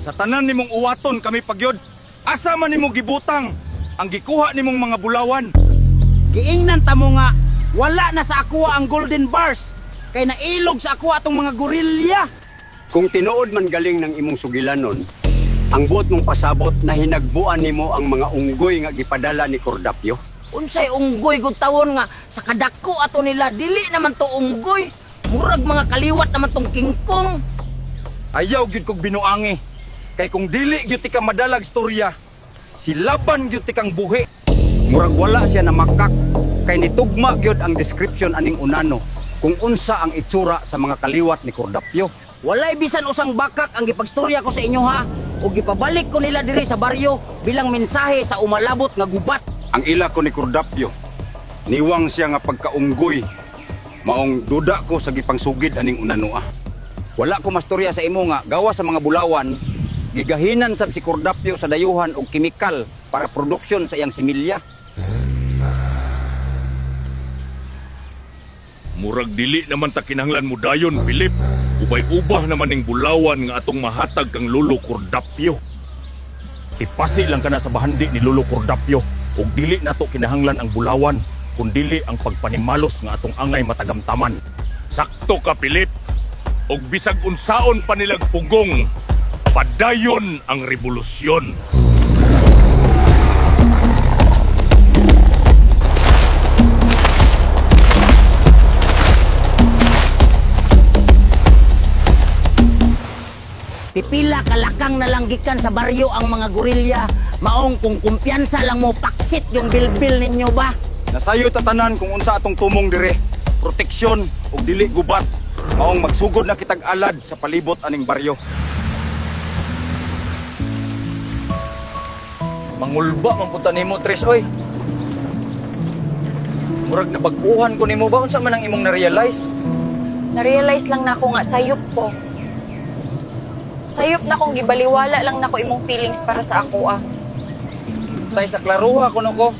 Sa tanan nimong uwaton kami pagyod. Asa man nimo gibutang ang gikuha nimong mga bulawan. Giingnan ta mo nga, wala na sa ako ang golden bars. Kay nailog sa ako atong mga gorilya. Kung tinuod man galing ng imong sugilanon, ang buot mong pasabot na hinagbuan nimo ang mga unggoy nga gipadala ni Cordapio. Unsay unggoy gud tawon nga sa kadako ato nila dili naman to unggoy. Murag mga kaliwat naman tong kingkong. Ayaw gyud kog binuangi. Kay kung dili gyud ti ka madalag storya, silaban gyud ti kang buhi. Murag wala siya na makak, kay nitugma gyud ang description aning unano kung unsa ang itsura sa mga kaliwat ni Cordapio. Walay bisan usang bakak ang gipagstorya ko sa inyo ha. O gipabalik ko nila diri sa baryo bilang mensahe sa umalabot nga gubat. Ang ila ko ni Cordapio, niwang siya nga pagkaunggoy. Maong duda ko sa gipangsugid aning unanoa. Wala ko mastorya sa imo nga gawa sa mga bulawan, gigahinan sab si Cordapio sa dayuhan og kemikal para produksyon sa iyang similya. Murag dili naman ta kinahanglan mo dayon, Philip. Ubay-ubah naman ning bulawan nga atong mahatag kang Lolo Cordapio. Ipasi lang kana sa bahandi ni Lolo Cordapio ug dili nato kinahanglan ang bulawan kundili ang pagpanimalos nga atong angay matagamtaman. Sakto ka, Philip. Og bisag unsaon pa nilag pugong, padayon ang revolusyon. Pipila kalakang na lang gikan sa baryo ang mga gorilya. Maong kung kumpiyansa lang mo paksit yung bilbil ninyo ba? Nasayo tatanan kung unsa atong tumong dire. Proteksyon ug dili gubat. Maong magsugod na kitag alad sa palibot aning baryo. Mangulba man punta nimo Tres oy. Murag nabag-uhan ko nimo ba unsa man ang imong na-realize? Na-realize lang na ako nga sayop ko. Sayop na kong gibaliwala lang na ko imong feelings para sa ako ah. Tay sa klaruha kuno ko.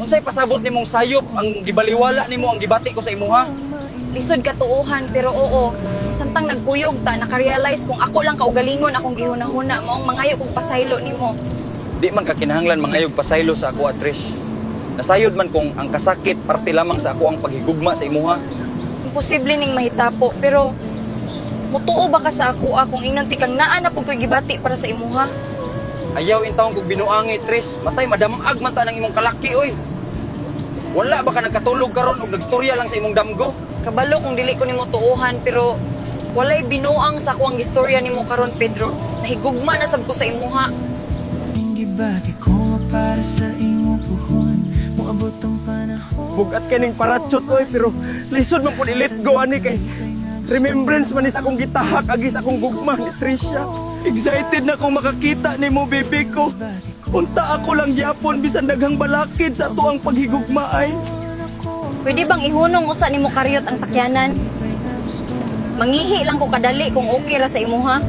Unsay pasabot nimong sayop ang gibaliwala nimo ang gibati ko sa imuha? Lisod katuuhan pero oo, samtang nagkuyog ta naka-realize kung ako lang kaugalingon akong gihuna-huna maong mangayo kong pasaylo nimo. Di man ka kinahanglan mangayog pasaylo sa ako Trish. Nasayod man kung ang kasakit parte lamang sa ako ang paghigugma sa imuha. Imposible ning mahitapo pero mutuo ba ka sa ako kung ingnon ti kang naa na pud ko'y gibati para sa imuha? Ayaw intawon kog binuangi Trish. Matay madamag man ta ng imong kalaki oy. Wala ba ka nagkatulog karon ug nagstorya lang sa imong damgo? Kabalo kung dili ko nimo tuuhan pero walay binuang sa ako ang gistorya nimo karon Pedro. Nahigugma na sab ko sa imuha. Gibati ko nga para sa imo puhon, moabot ang panahon. Bugat kaning paratsot oy pero lisod man pud i-let go ani kay remembrance man is akong gitahak agi sa akong gugma ni Tricia. Excited na akong makakita nimo bebe ko. Unta ako lang yapon bisan daghang balakid sa tuang paghigugma ay. Pwede bang ihunong usa nimo karyot ang sakyanan? Mangihi lang ko kadali kung okay ra sa imuha.